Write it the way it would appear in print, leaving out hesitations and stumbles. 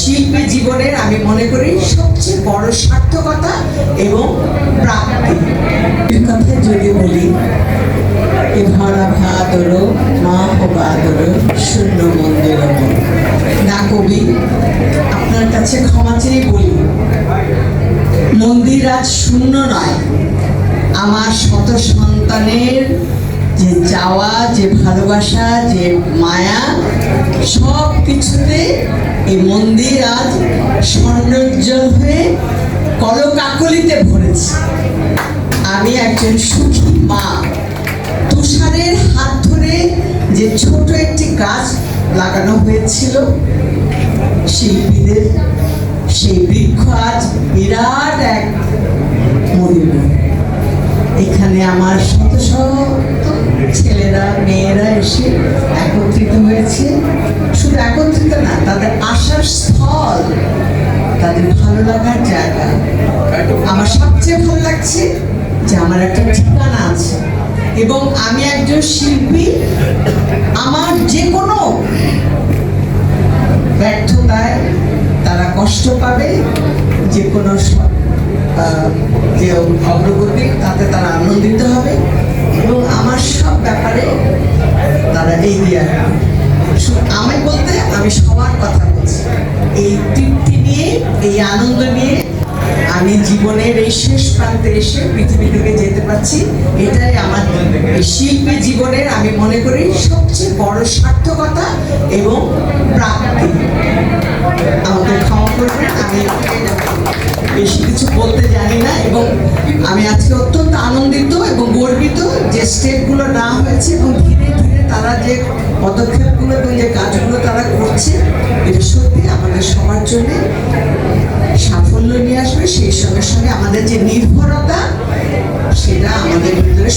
শিল্পী জীবনের আমি মনে করি সবচেয়ে বড় সার্থকতা এবং প্রাপ্তি। কথা যদি বলি, এ ভরা ভাদর মা ও বাদর শূন্য মন্দির না কবি, আপনার কাছে ক্ষমা চেয়ে বলি, মন্দির আজ শূন্য নয়। আমার শত সন্তানের যে চাওয়া, যে ভালোবাসা, যে মায়া, সব কিছুতে এই মন্দির আজ স্বর্ণোজ্জ্বল হয়ে কলকাকলিতে ভরেছে। আমি একজন সুখী মা। তুষারের হাত ধরে যে ছোট একটি গাছ লাগানো হয়েছিল শিল্পীদের, সেই বৃক্ষ আজ বিরাট এক মরিবন। এখানে আমার শত শত ছেলেরা মেয়েরা এসে একত্রিত হয়েছে। শুধু একত্রিত না, তাদের আসার স্থল, তাদের ভালো লাগার জায়গা। আমার সবচেয়ে ভালো লাগছে যে আমার একটা ঠিকানা আছে এবং আমি একজন শিল্পী। আমার যে কোনো ব্যর্থতায় তারা কষ্ট পাবে, যে কোনো যে অগ্রগতি তাতে তারা আনন্দিত হবে এবং আমার সব ব্যাপারে তারা এগিয়ে আসবে। আমি বলতে আমি সবার কথা বলছি। এই তৃপ্তি নিয়ে, এই আনন্দ নিয়ে আমি জীবনের এই শেষ প্রান্তে এসে পৃথিবী থেকে যেতে পারছি, এটাই আমার শিল্পী জীবনের আমি মনে করি সবচেয়ে বড় সার্থকতা এবং প্রাপ্তি। আমাকে ক্ষমা করবেন, আমি বেশি কিছু বলতে জানি না এবং আমি আজকে অত্যন্ত আনন্দিত এবং গর্বিত যে স্টেপগুলো নেওয়া হয়েছে এবং ধীরে ধীরে তারা যে পদক্ষেপগুলো এবং যে কাজগুলো তারা করছে, এটা সত্যি আমাদের সবার জন্য সাফল্য নিয়ে আসবে। সেই সঙ্গে সঙ্গে আমাদের যে নির্ভরতা, সেটা আমাদের ভিতরে